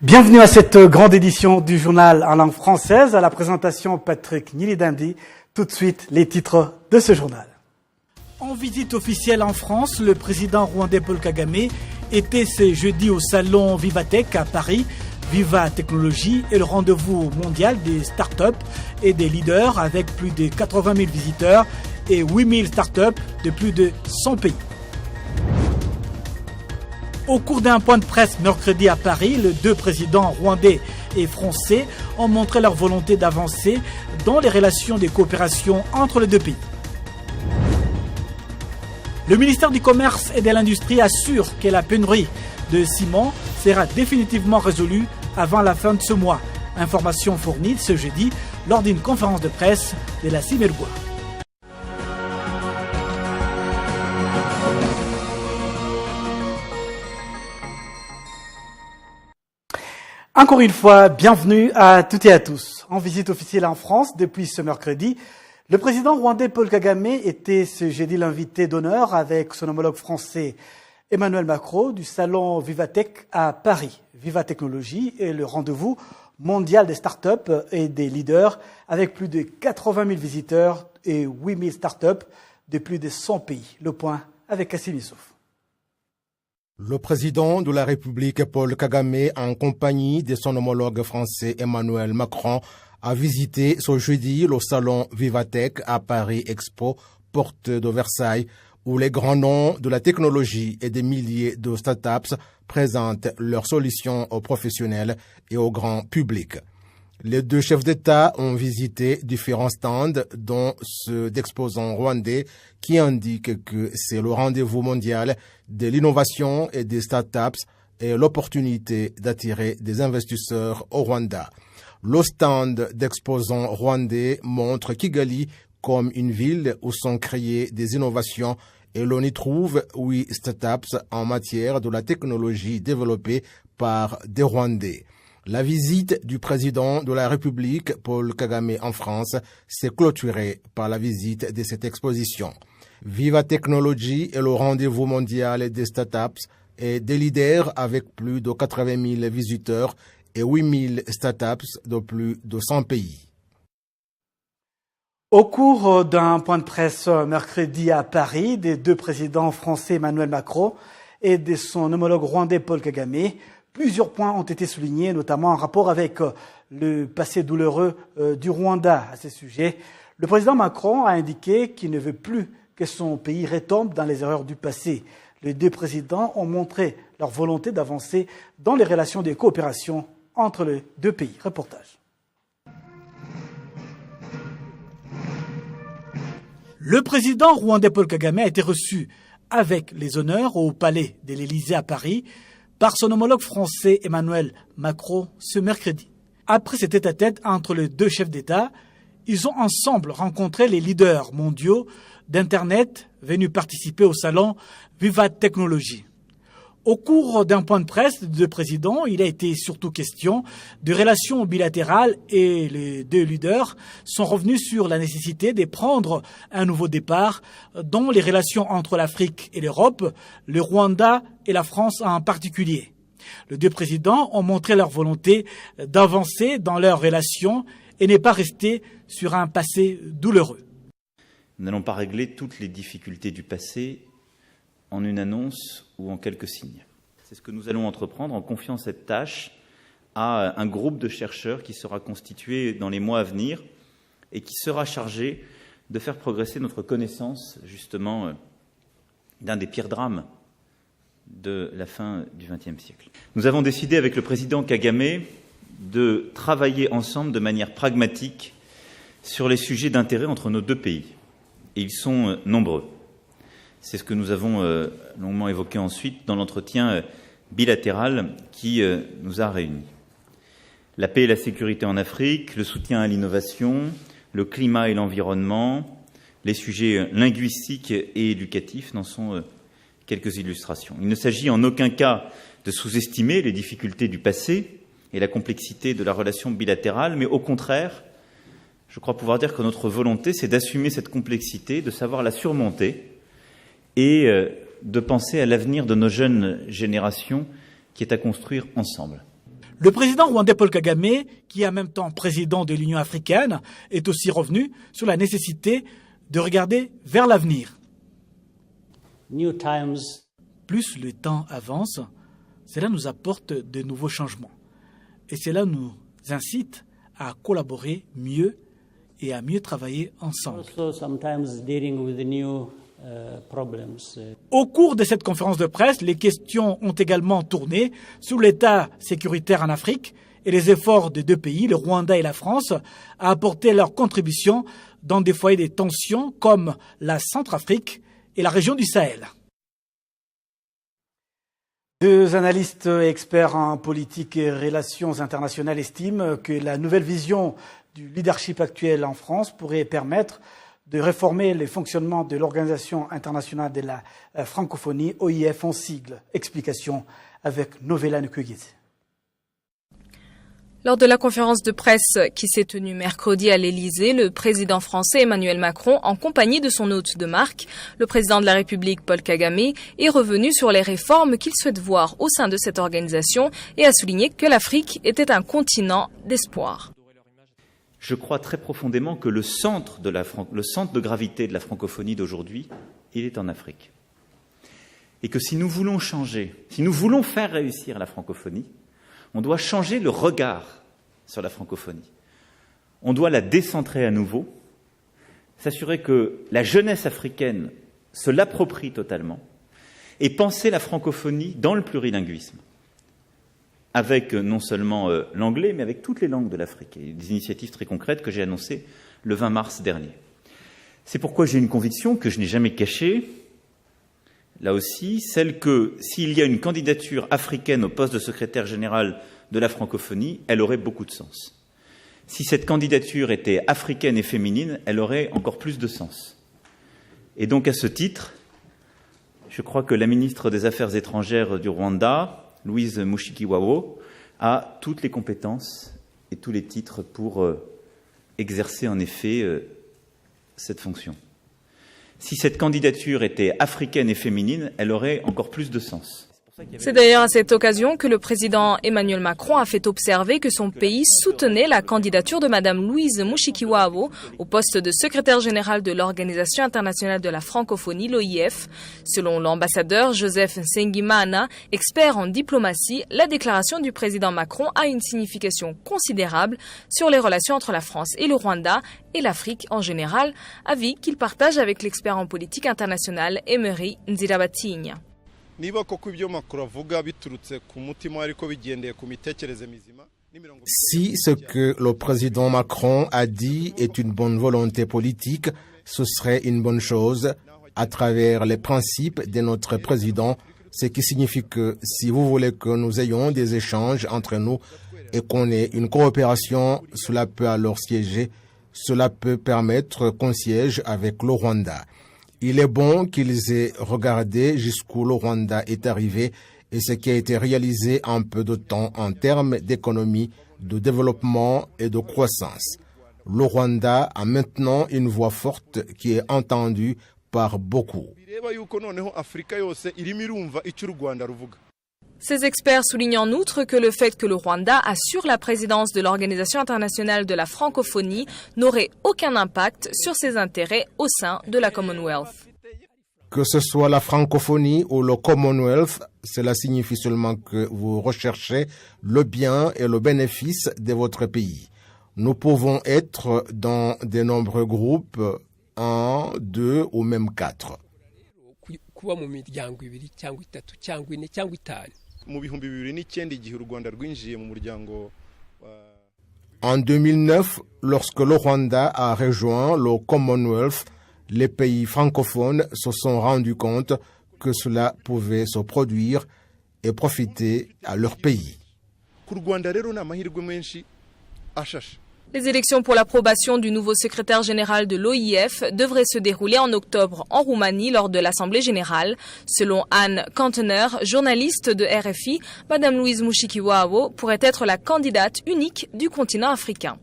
Bienvenue à cette grande édition du journal en langue française. À la présentation, Patrick Nilidandi. Tout de suite, les titres de ce journal. En visite officielle en France, le président rwandais Paul Kagame était ce jeudi au salon Vivatech à Paris. Viva Technologie est le rendez-vous mondial des startups et des leaders avec plus de 80 000 visiteurs et 8 000 startups de plus de 100 pays. Au cours d'un point de presse mercredi à Paris, les deux présidents rwandais et français ont montré leur volonté d'avancer dans les relations de coopération entre les deux pays. Le ministère du Commerce et de l'Industrie assure que la pénurie de ciment sera définitivement résolue avant la fin de ce mois. Information fournie ce jeudi lors d'une conférence de presse de la Cimergua. Encore une fois, bienvenue à toutes et à tous. En visite officielle en France depuis ce mercredi, le président rwandais Paul Kagame était ce jeudi l'invité d'honneur avec son homologue français Emmanuel Macron du salon Vivatech à Paris. Viva Technologie est le rendez-vous mondial des startups et des leaders avec plus de 80 000 visiteurs et 8 000 startups de plus de 100 pays. Le point avec Kassim Issouf. Le président de la République, Paul Kagame, en compagnie de son homologue français Emmanuel Macron, a visité ce jeudi le salon Vivatech à Paris Expo, porte de Versailles, où les grands noms de la technologie et des milliers de startups présentent leurs solutions aux professionnels et au grand public. Les deux chefs d'État ont visité différents stands, dont ceux d'exposants rwandais, qui indiquent que c'est le rendez-vous mondial de l'innovation et des startups et l'opportunité d'attirer des investisseurs au Rwanda. Le stand d'exposants rwandais montre Kigali comme une ville où sont créées des innovations et l'on y trouve 8 startups en matière de la technologie développée par des Rwandais. La visite du président de la République, Paul Kagame, en France, s'est clôturée par la visite de cette exposition. Viva Technologie est le rendez-vous mondial des startups et des leaders avec plus de 80 000 visiteurs et 8 000 startups de plus de 100 pays. Au cours d'un point de presse mercredi à Paris, des deux présidents français Emmanuel Macron et de son homologue rwandais Paul Kagame, plusieurs points ont été soulignés, notamment en rapport avec le passé douloureux du Rwanda. À ce sujet, le président Macron a indiqué qu'il ne veut plus que son pays retombe dans les erreurs du passé. Les deux présidents ont montré leur volonté d'avancer dans les relations de coopération entre les deux pays. Reportage. Le président rwandais Paul Kagame a été reçu avec les honneurs au palais de l'Élysée à Paris par son homologue français Emmanuel Macron ce mercredi. Après cet tête-à-tête entre les deux chefs d'État, ils ont ensemble rencontré les leaders mondiaux d'Internet venus participer au salon Viva Technologie. Au cours d'un point de presse de président, il a été surtout question de relations bilatérales et les deux leaders sont revenus sur la nécessité de prendre un nouveau départ dans les relations entre l'Afrique et l'Europe, le Rwanda et la France en particulier. Les deux présidents ont montré leur volonté d'avancer dans leurs relations et ne pas rester sur un passé douloureux. Nous n'allons pas régler toutes les difficultés du passé en une annonce ou en quelques signes. C'est ce que nous allons entreprendre en confiant cette tâche à un groupe de chercheurs qui sera constitué dans les mois à venir et qui sera chargé de faire progresser notre connaissance, justement, d'un des pires drames de la fin du XXe siècle. Nous avons décidé avec le président Kagame de travailler ensemble de manière pragmatique sur les sujets d'intérêt entre nos deux pays. Et ils sont nombreux. C'est ce que nous avons longuement évoqué ensuite dans l'entretien bilatéral qui nous a réunis. La paix et la sécurité en Afrique, le soutien à l'innovation, le climat et l'environnement, les sujets linguistiques et éducatifs n'en sont quelques illustrations. Il ne s'agit en aucun cas de sous-estimer les difficultés du passé et la complexité de la relation bilatérale, mais au contraire, je crois pouvoir dire que notre volonté, c'est d'assumer cette complexité, de savoir la surmonter et de penser à l'avenir de nos jeunes générations qui est à construire ensemble. Le président rwandais Paul Kagame, qui est en même temps président de l'Union africaine, est aussi revenu sur la nécessité de regarder vers l'avenir. Plus le temps avance, cela nous apporte de nouveaux changements. Et cela nous incite à collaborer mieux et à mieux travailler ensemble. Au cours de cette conférence de presse, les questions ont également tourné sur l'état sécuritaire en Afrique et les efforts des deux pays, le Rwanda et la France, à apporter leur contribution dans des foyers de tensions comme la Centrafrique et la région du Sahel. Deux analystes et experts en politique et relations internationales estiment que la nouvelle vision du leadership actuel en France pourrait permettre de réformer le fonctionnement de l'Organisation internationale de la francophonie, OIF en sigle. Explication avec Novella Nkugize. Lors de la conférence de presse qui s'est tenue mercredi à l'Élysée, le président français Emmanuel Macron, en compagnie de son hôte de marque, le président de la République Paul Kagame, est revenu sur les réformes qu'il souhaite voir au sein de cette organisation et a souligné que l'Afrique était un continent d'espoir. Je crois très profondément que le centre de gravité de la francophonie d'aujourd'hui, il est en Afrique. Et que si nous voulons changer, si nous voulons faire réussir la francophonie, on doit changer le regard sur la francophonie. On doit la décentrer à nouveau, s'assurer que la jeunesse africaine se l'approprie totalement et penser la francophonie dans le plurilinguisme, avec non seulement l'anglais, mais avec toutes les langues de l'Afrique. Et des initiatives très concrètes que j'ai annoncées le 20 mars dernier. C'est pourquoi j'ai une conviction que je n'ai jamais cachée, là aussi, celle que s'il y a une candidature africaine au poste de secrétaire général de la francophonie, elle aurait beaucoup de sens. Si cette candidature était africaine et féminine, elle aurait encore plus de sens. Et donc à ce titre, je crois que la ministre des Affaires étrangères du Rwanda, Louise Mushikiwabo, a toutes les compétences et tous les titres pour exercer en effet cette fonction. Si cette candidature était africaine et féminine, elle aurait encore plus de sens. C'est d'ailleurs à cette occasion que le président Emmanuel Macron a fait observer que son pays soutenait la candidature de Madame Louise Mushikiwabo au poste de secrétaire général de l'Organisation internationale de la francophonie, l'OIF. Selon l'ambassadeur Joseph Nsengimana, expert en diplomatie, la déclaration du président Macron a une signification considérable sur les relations entre la France et le Rwanda et l'Afrique en général, avis qu'il partage avec l'expert en politique internationale Emery Nzirabatinya. Si ce que le président Macron a dit est une bonne volonté politique, ce serait une bonne chose à travers les principes de notre président, ce qui signifie que si vous voulez que nous ayons des échanges entre nous et qu'on ait une coopération, cela peut alors siéger, cela peut permettre qu'on siège avec le Rwanda. Il est bon qu'ils aient regardé jusqu'où le Rwanda est arrivé et ce qui a été réalisé en peu de temps en termes d'économie, de développement et de croissance. Le Rwanda a maintenant une voix forte qui est entendue par beaucoup. Ces experts soulignent en outre que le fait que le Rwanda assure la présidence de l'Organisation internationale de la francophonie n'aurait aucun impact sur ses intérêts au sein de la Commonwealth. Que ce soit la francophonie ou le Commonwealth, cela signifie seulement que vous recherchez le bien et le bénéfice de votre pays. Nous pouvons être dans de nombreux groupes, 1, 2 ou même 4. En 2009, lorsque le Rwanda a rejoint le Commonwealth, les pays francophones se sont rendus compte que cela pouvait se produire et profiter à leur pays. Les élections pour l'approbation du nouveau secrétaire général de l'OIF devraient se dérouler en octobre en Roumanie lors de l'Assemblée générale. Selon Anne Kantener, journaliste de RFI, Madame Louise Mushikiwabo pourrait être la candidate unique du continent africain.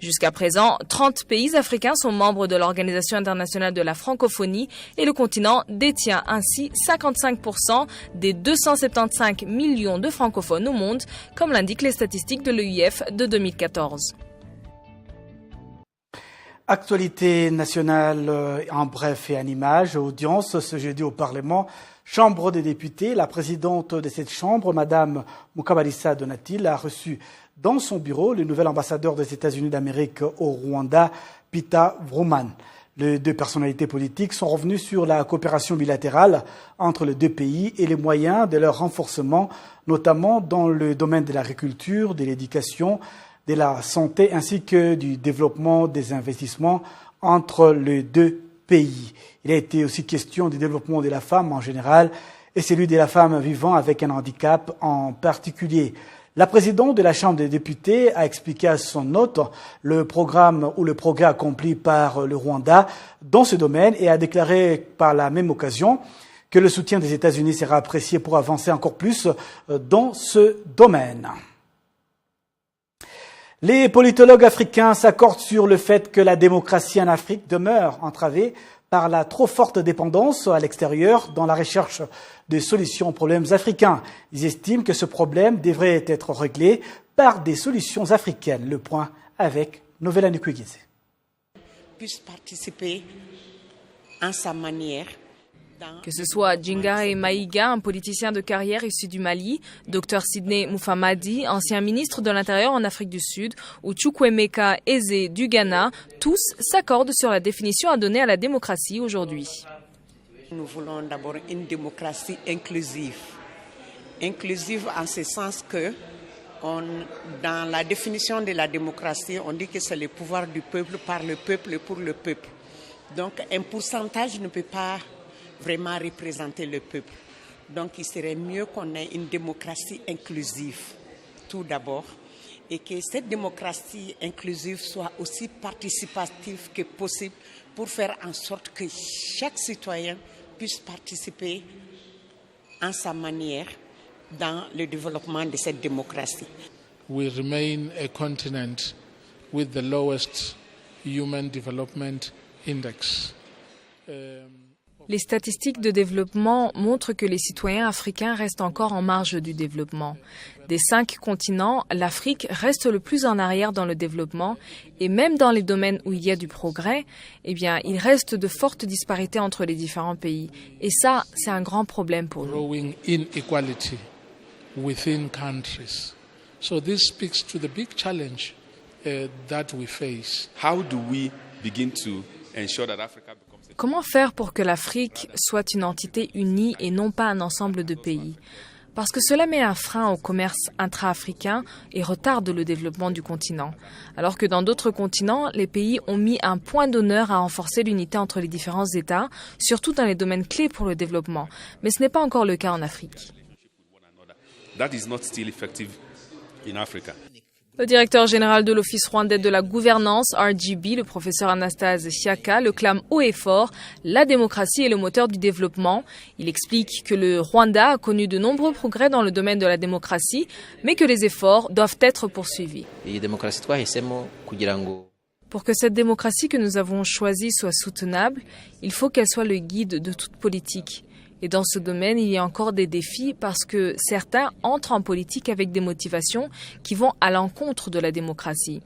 Jusqu'à présent, 30 pays africains sont membres de l'Organisation internationale de la francophonie et le continent détient ainsi 55% des 275 millions de francophones au monde, comme l'indiquent les statistiques de l'EUF de 2014. Actualité nationale en bref et en images. Audience ce jeudi au Parlement. Chambre des députés. La présidente de cette chambre, Madame Mukabalisa Donatille, a reçu dans son bureau le nouvel ambassadeur des États-Unis d'Amérique au Rwanda, Peter Vrooman. Les deux personnalités politiques sont revenues sur la coopération bilatérale entre les deux pays et les moyens de leur renforcement, notamment dans le domaine de l'agriculture, de l'éducation, de la santé ainsi que du développement des investissements entre les deux pays. Il a été aussi question du développement de la femme en général et celui de la femme vivant avec un handicap en particulier. La présidente de la Chambre des députés a expliqué à son hôte le programme ou le progrès accompli par le Rwanda dans ce domaine et a déclaré par la même occasion que le soutien des États-Unis sera apprécié pour avancer encore plus dans ce domaine. Les politologues africains s'accordent sur le fait que la démocratie en Afrique demeure entravée par la trop forte dépendance à l'extérieur dans la recherche de solutions aux problèmes africains. Ils estiment que ce problème devrait être réglé par des solutions africaines. Le point avec Novella Nkwigeze. Puisse participer en sa manière. Que ce soit Djingare Maïga, un politicien de carrière issu du Mali, Dr Sidney Moufamadi, ancien ministre de l'Intérieur en Afrique du Sud, ou Chukwemeka Eze du Ghana, tous s'accordent sur la définition à donner à la démocratie aujourd'hui. Nous voulons d'abord une démocratie inclusive. Inclusive en ce sens que, dans la définition de la démocratie, on dit que c'est le pouvoir du peuple par le peuple et pour le peuple. Donc un pourcentage ne peut pas vraiment représenter le peuple. Donc il serait mieux qu'on ait une démocratie inclusive, tout d'abord, et que cette démocratie inclusive soit aussi participative que possible pour faire en sorte que chaque citoyen puisse participer en sa manière dans le développement de cette démocratie. We remain a continent with the lowest Human Development Index. Les statistiques de développement montrent que les citoyens africains restent encore en marge du développement. Des 5 continents, l'Afrique reste le plus en arrière dans le développement et même dans les domaines où il y a du progrès, il reste de fortes disparités entre les différents pays. Et ça, c'est un grand problème pour nous. Growing inequality within countries. So this speaks to the big challenge that we face. How do we begin to ensure that Africa becomes Comment faire pour que l'Afrique soit une entité unie et non pas un ensemble de pays? Parce que cela met un frein au commerce intra-africain et retarde le développement du continent. Alors que dans d'autres continents, les pays ont mis un point d'honneur à renforcer l'unité entre les différents États, surtout dans les domaines clés pour le développement. Mais ce n'est pas encore le cas en Afrique. That is not still effective in Africa. Le directeur général de l'Office rwandais de la gouvernance, RGB, le professeur Anastase Chiaka, le clame haut et fort. La démocratie est le moteur du développement. Il explique que le Rwanda a connu de nombreux progrès dans le domaine de la démocratie, mais que les efforts doivent être poursuivis. Pour que cette démocratie que nous avons choisie soit soutenable, il faut qu'elle soit le guide de toute politique. Et dans ce domaine, il y a encore des défis parce que certains entrent en politique avec des motivations qui vont à l'encontre de la démocratie.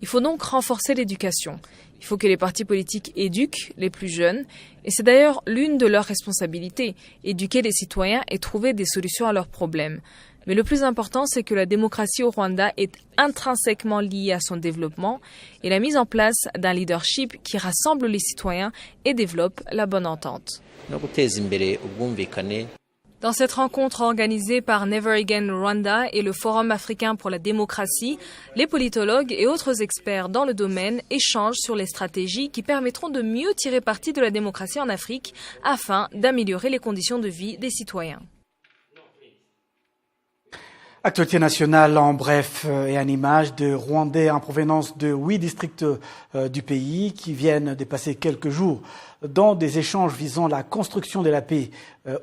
Il faut donc renforcer l'éducation. Il faut que les partis politiques éduquent les plus jeunes. Et c'est d'ailleurs l'une de leurs responsabilités, éduquer les citoyens et trouver des solutions à leurs problèmes. Mais le plus important, c'est que la démocratie au Rwanda est intrinsèquement liée à son développement et la mise en place d'un leadership qui rassemble les citoyens et développe la bonne entente. Dans cette rencontre organisée par Never Again Rwanda et le Forum africain pour la démocratie, les politologues et autres experts dans le domaine échangent sur les stratégies qui permettront de mieux tirer parti de la démocratie en Afrique afin d'améliorer les conditions de vie des citoyens. Actualité nationale en bref et en image de Rwandais en provenance de 8 districts du pays qui viennent de passer quelques jours dans des échanges visant la construction de la paix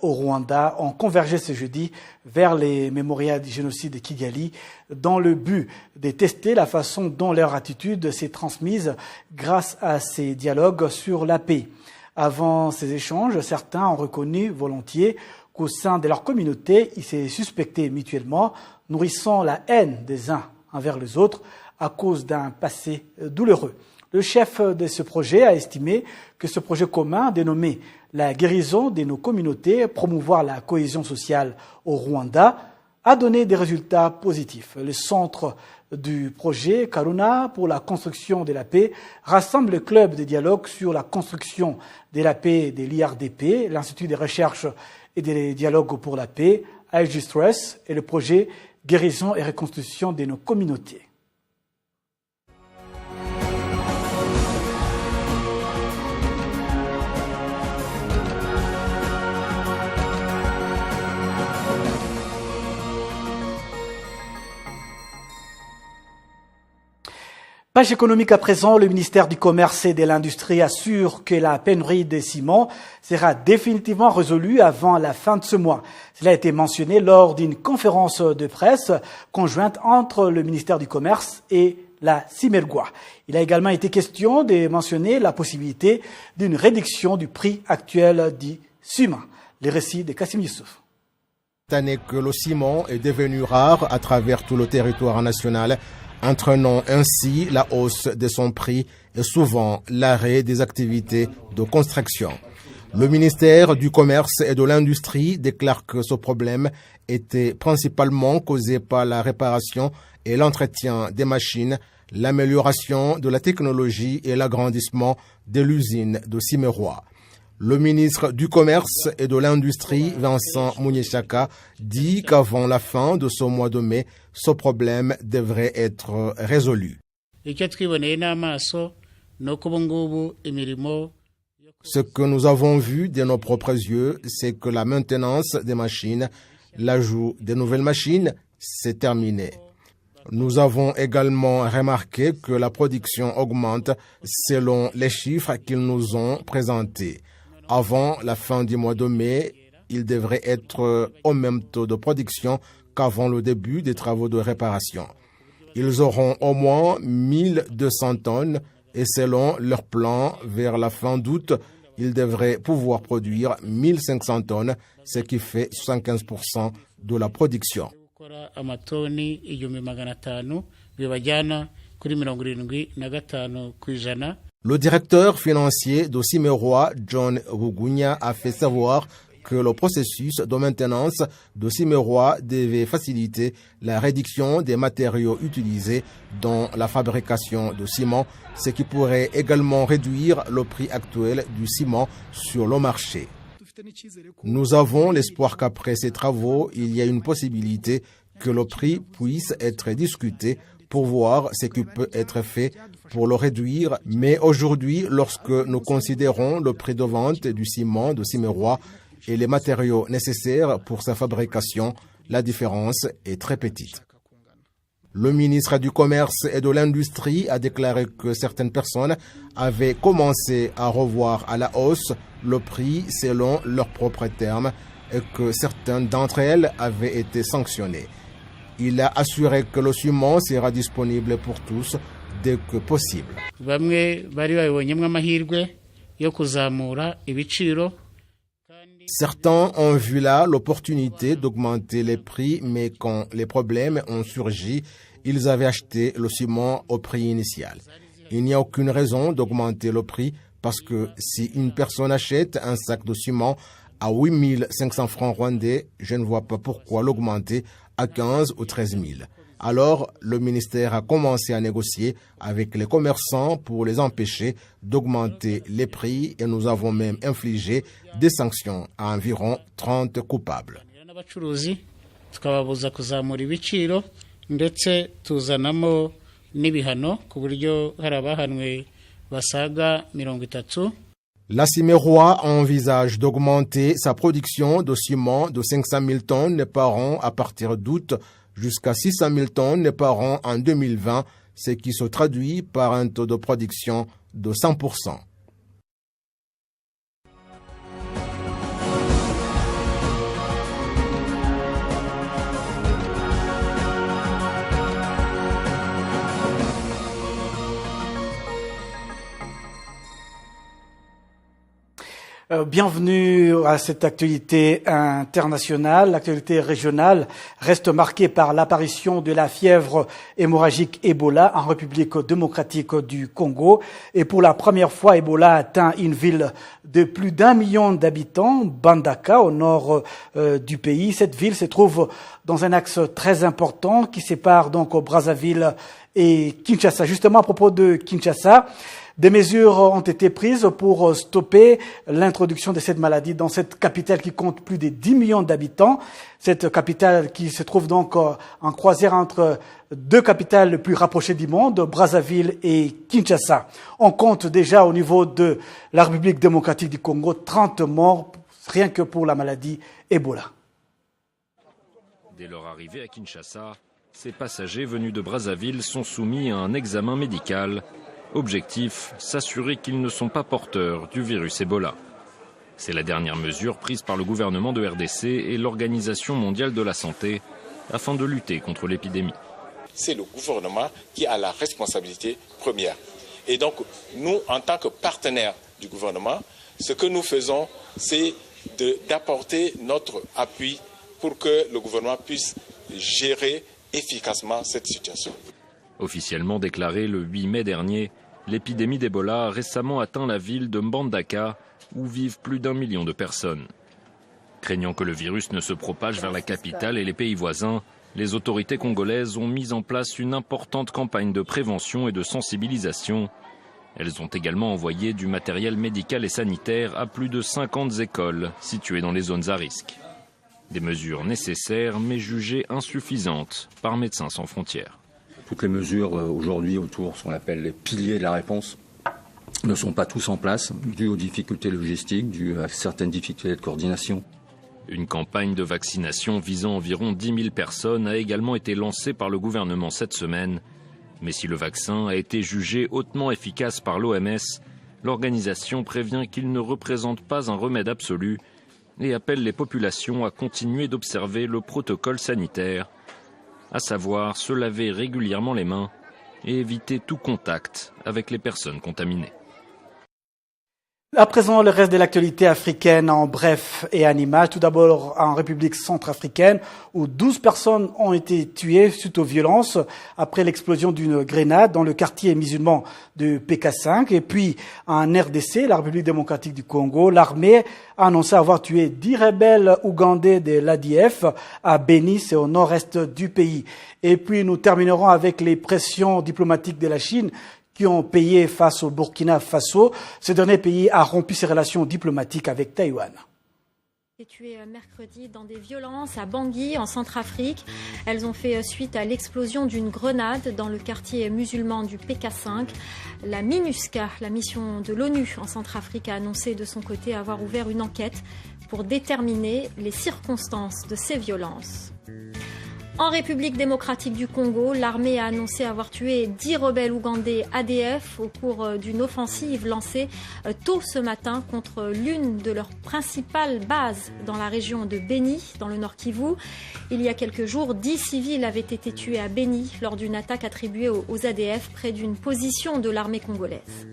au Rwanda ont convergé ce jeudi vers les mémorials du génocide de Kigali dans le but de tester la façon dont leur attitude s'est transmise grâce à ces dialogues sur la paix. Avant ces échanges, certains ont reconnu volontiers qu'au sein de leur communauté, ils s'est suspecté mutuellement, nourrissant la haine des uns envers les autres à cause d'un passé douloureux. Le chef de ce projet a estimé que ce projet commun, dénommé la guérison de nos communautés, promouvoir la cohésion sociale au Rwanda, a donné des résultats positifs. Le centre du projet Karuna pour la construction de la paix rassemble le club de dialogue sur la construction de la paix de l'IRDP, l'Institut de recherche et des dialogues pour la paix, IG Stress, et le projet Guérison et reconstruction de nos communautés. Page économique à présent, le ministère du Commerce et de l'Industrie assure que la pénurie de ciment sera définitivement résolue avant la fin de ce mois. Cela a été mentionné lors d'une conférence de presse conjointe entre le ministère du Commerce et la Simergwa. Il a également été question de mentionner la possibilité d'une réduction du prix actuel du ciment. Les récits de Kassim Youssouf. Cette année que le ciment est devenu rare à travers tout le territoire national, entraînant ainsi la hausse de son prix et souvent l'arrêt des activités de construction. Le ministère du Commerce et de l'Industrie déclare que ce problème était principalement causé par la réparation et l'entretien des machines, l'amélioration de la technologie et l'agrandissement de l'usine de Simerwa. Le ministre du Commerce et de l'Industrie, Vincent Munyeshaka, dit qu'avant la fin de ce mois de mai, ce problème devrait être résolu. Ce que nous avons vu de nos propres yeux, c'est que la maintenance des machines, l'ajout de nouvelles machines, c'est terminé. Nous avons également remarqué que la production augmente selon les chiffres qu'ils nous ont présentés. Avant la fin du mois de mai, il devrait être au même taux de production qu'avant le début des travaux de réparation. Ils auront au moins 1200 tonnes et selon leur plan, vers la fin d'août, ils devraient pouvoir produire 1500 tonnes, ce qui fait 75% de la production. Le directeur financier de Simerwa, John Rugunya, a fait savoir que le processus de maintenance de Simerwa devait faciliter la réduction des matériaux utilisés dans la fabrication de ciment, ce qui pourrait également réduire le prix actuel du ciment sur le marché. Nous avons l'espoir qu'après ces travaux, il y a une possibilité que le prix puisse être discuté pour voir ce qui peut être fait pour le réduire. Mais aujourd'hui, lorsque nous considérons le prix de vente du ciment de Simerwa et les matériaux nécessaires pour sa fabrication, la différence est très petite. Le ministre du Commerce et de l'Industrie a déclaré que certaines personnes avaient commencé à revoir à la hausse le prix selon leurs propres termes et que certaines d'entre elles avaient été sanctionnées. Il a assuré que le ciment sera disponible pour tous dès que possible. Certains ont vu là l'opportunité d'augmenter les prix, mais quand les problèmes ont surgi, ils avaient acheté le ciment au prix initial. Il n'y a aucune raison d'augmenter le prix parce que si une personne achète un sac de ciment à 8 500 francs rwandais, je ne vois pas pourquoi l'augmenter à 15 ou 13 000. Alors, le ministère a commencé à négocier avec les commerçants pour les empêcher d'augmenter les prix et nous avons même infligé des sanctions à environ 30 coupables. La Simerwa envisage d'augmenter sa production de ciment de 500 000 tonnes par an à partir d'août jusqu'à 600 000 tonnes par an en 2020, ce qui se traduit par un taux de production de 100%. Bienvenue à cette actualité internationale. L'actualité régionale reste marquée par l'apparition de la fièvre hémorragique Ebola en République démocratique du Congo. Et pour la première fois, Ebola atteint une ville de plus d'1 million d'habitants, Mbandaka, au nord du pays. Cette ville se trouve dans un axe très important qui sépare donc Brazzaville et Kinshasa. Justement, à propos de Kinshasa, des mesures ont été prises pour stopper l'introduction de cette maladie dans cette capitale qui compte plus de 10 millions d'habitants. Cette capitale qui se trouve donc en croisière entre deux capitales les plus rapprochées du monde, Brazzaville et Kinshasa. On compte déjà au niveau de la République démocratique du Congo 30 morts rien que pour la maladie Ebola. Dès leur arrivée à Kinshasa, ces passagers venus de Brazzaville sont soumis à un examen médical. Objectif, s'assurer qu'ils ne sont pas porteurs du virus Ebola. C'est la dernière mesure prise par le gouvernement de RDC et l'Organisation mondiale de la santé afin de lutter contre l'épidémie. C'est le gouvernement qui a la responsabilité première. Et donc, nous, en tant que partenaires du gouvernement, ce que nous faisons, c'est d'apporter notre appui pour que le gouvernement puisse gérer efficacement cette situation. Officiellement déclarée le 8 mai dernier, l'épidémie d'Ebola a récemment atteint la ville de Mbandaka, où vivent plus d'1 million de personnes. Craignant que le virus ne se propage vers la capitale et les pays voisins, les autorités congolaises ont mis en place une importante campagne de prévention et de sensibilisation. Elles ont également envoyé du matériel médical et sanitaire à plus de 50 écoles situées dans les zones à risque. Des mesures nécessaires mais jugées insuffisantes par Médecins sans frontières. Toutes les mesures aujourd'hui autour, ce qu'on appelle les piliers de la réponse, ne sont pas tous en place, dû aux difficultés logistiques, dû à certaines difficultés de coordination. Une campagne de vaccination visant environ 10 000 personnes a également été lancée par le gouvernement cette semaine. Mais si le vaccin a été jugé hautement efficace par l'OMS, l'organisation prévient qu'il ne représente pas un remède absolu et appelle les populations à continuer d'observer le protocole sanitaire, à savoir se laver régulièrement les mains et éviter tout contact avec les personnes contaminées. À présent, le reste de l'actualité africaine en bref et en images. Tout d'abord en République centrafricaine, où 12 personnes ont été tuées suite aux violences après l'explosion d'une grenade dans le quartier musulman de PK5. Et puis en RDC, la République démocratique du Congo, l'armée a annoncé avoir tué 10 rebelles ougandais de l'ADF à Beni, c'est au nord-est du pays. Et puis nous terminerons avec les pressions diplomatiques de la Chine qui ont payé face au Burkina Faso. Ce dernier pays a rompu ses relations diplomatiques avec Taïwan. Tuées mercredi dans des violences à Bangui, en Centrafrique. Elles ont fait suite à l'explosion d'une grenade dans le quartier musulman du PK5. La MINUSCA, la mission de l'ONU en Centrafrique, a annoncé de son côté avoir ouvert une enquête pour déterminer les circonstances de ces violences. En République démocratique du Congo, l'armée a annoncé avoir tué 10 rebelles ougandais ADF au cours d'une offensive lancée tôt ce matin contre l'une de leurs principales bases dans la région de Beni, dans le Nord Kivu. Il y a quelques jours, 10 civils avaient été tués à Beni lors d'une attaque attribuée aux ADF près d'une position de l'armée congolaise.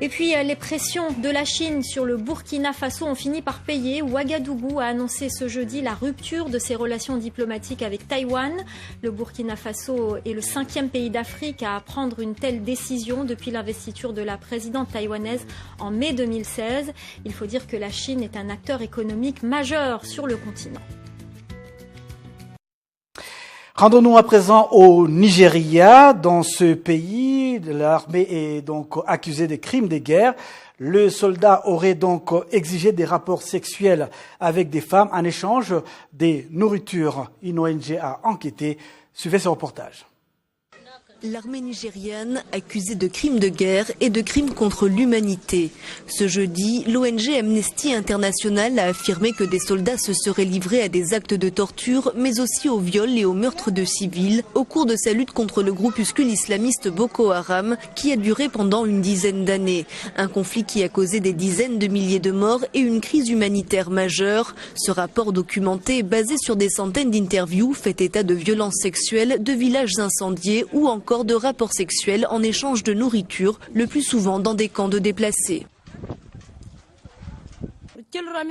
Et puis les pressions de la Chine sur le Burkina Faso ont fini par payer. Ouagadougou a annoncé ce jeudi la rupture de ses relations diplomatiques avec Taïwan. Le Burkina Faso est le 5e pays d'Afrique à prendre une telle décision depuis l'investiture de la présidente taïwanaise en mai 2016. Il faut dire que la Chine est un acteur économique majeur sur le continent. Rendons-nous à présent au Nigeria. Dans ce pays, l'armée est donc accusée de crimes de guerre. Le soldat aurait donc exigé des rapports sexuels avec des femmes en échange des nourritures. Une ONG a enquêté. Suivez ce reportage. L'armée nigériane accusée de crimes de guerre et de crimes contre l'humanité. Ce jeudi, l'ONG Amnesty International a affirmé que des soldats se seraient livrés à des actes de torture, mais aussi au viol et au meurtre de civils, au cours de sa lutte contre le groupuscule islamiste Boko Haram, qui a duré pendant une dizaine d'années. Un conflit qui a causé des dizaines de milliers de morts et une crise humanitaire majeure. Ce rapport documenté, basé sur des centaines d'interviews, fait état de violences sexuelles, de villages incendiés ou encore de rapports sexuels en échange de nourriture, le plus souvent dans des camps de déplacés.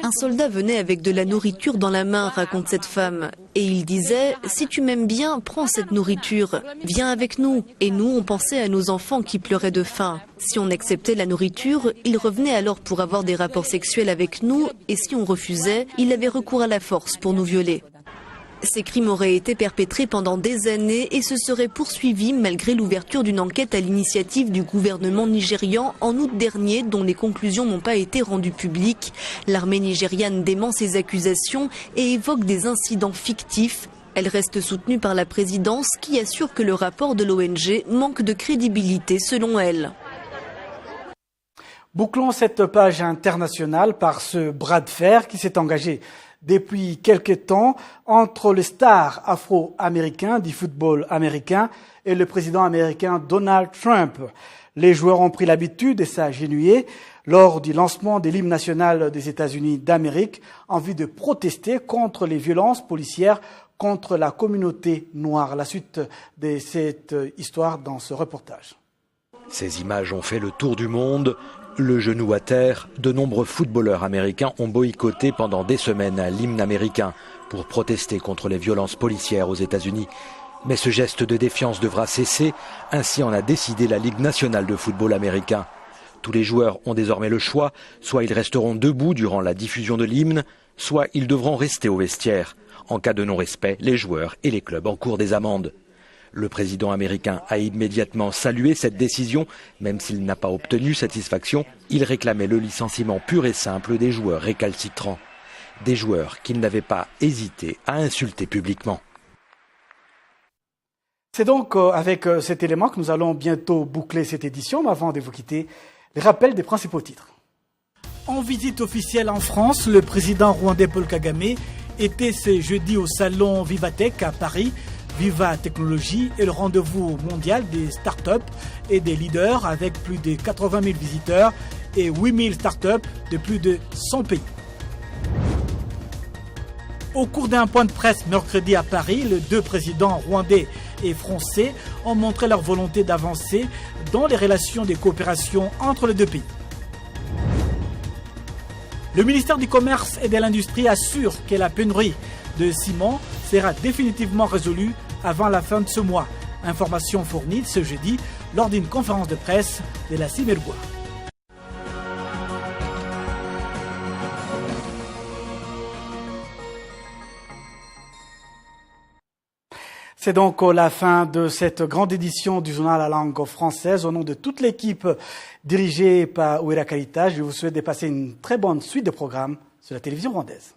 Un soldat venait avec de la nourriture dans la main, raconte cette femme. Et il disait, si tu m'aimes bien, prends cette nourriture, viens avec nous. Et nous, on pensait à nos enfants qui pleuraient de faim. Si on acceptait la nourriture, il revenait alors pour avoir des rapports sexuels avec nous. Et si on refusait, il avait recours à la force pour nous violer. Ces crimes auraient été perpétrés pendant des années et se seraient poursuivis malgré l'ouverture d'une enquête à l'initiative du gouvernement nigérian en août dernier, dont les conclusions n'ont pas été rendues publiques. L'armée nigériane dément ces accusations et évoque des incidents fictifs. Elle reste soutenue par la présidence qui assure que le rapport de l'ONG manque de crédibilité selon elle. Bouclons cette page internationale par ce bras de fer qui s'est engagé depuis quelque temps entre les stars afro-américains du football américain et le président américain Donald Trump. Les joueurs ont pris l'habitude de s'agenouiller lors du lancement de l'hymne national des États-Unis d'Amérique en vue de protester contre les violences policières contre la communauté noire. La suite de cette histoire dans ce reportage. Ces images ont fait le tour du monde. Le genou à terre, de nombreux footballeurs américains ont boycotté pendant des semaines l'hymne américain pour protester contre les violences policières aux États-Unis. Mais ce geste de défiance devra cesser, ainsi en a décidé la Ligue nationale de football américain. Tous les joueurs ont désormais le choix, soit ils resteront debout durant la diffusion de l'hymne, soit ils devront rester au vestiaire. En cas de non-respect, les joueurs et les clubs encourent des amendes. Le président américain a immédiatement salué cette décision, même s'il n'a pas obtenu satisfaction. Il réclamait le licenciement pur et simple des joueurs récalcitrants. Des joueurs qui n'avaient pas hésité à insulter publiquement. C'est donc avec cet élément que nous allons bientôt boucler cette édition, mais avant de vous quitter, les rappels des principaux titres. En visite officielle en France, le président rwandais Paul Kagame était ce jeudi au salon Vivatech à Paris. Viva Technologie est le rendez-vous mondial des startups et des leaders avec plus de 80 000 visiteurs et 8 000 startups de plus de 100 pays. Au cours d'un point de presse mercredi à Paris, les deux présidents rwandais et français ont montré leur volonté d'avancer dans les relations de coopération entre les deux pays. Le ministère du Commerce et de l'Industrie assure que la pénurie de ciment sera définitivement résolue avant la fin de ce mois. Information fournie ce jeudi lors d'une conférence de presse de la Cimergua. C'est donc la fin de cette grande édition du journal à la langue française. Au nom de toute l'équipe dirigée par Ouira Kalita, je vous souhaite de passer une très bonne suite de programmes sur la télévision rwandaise.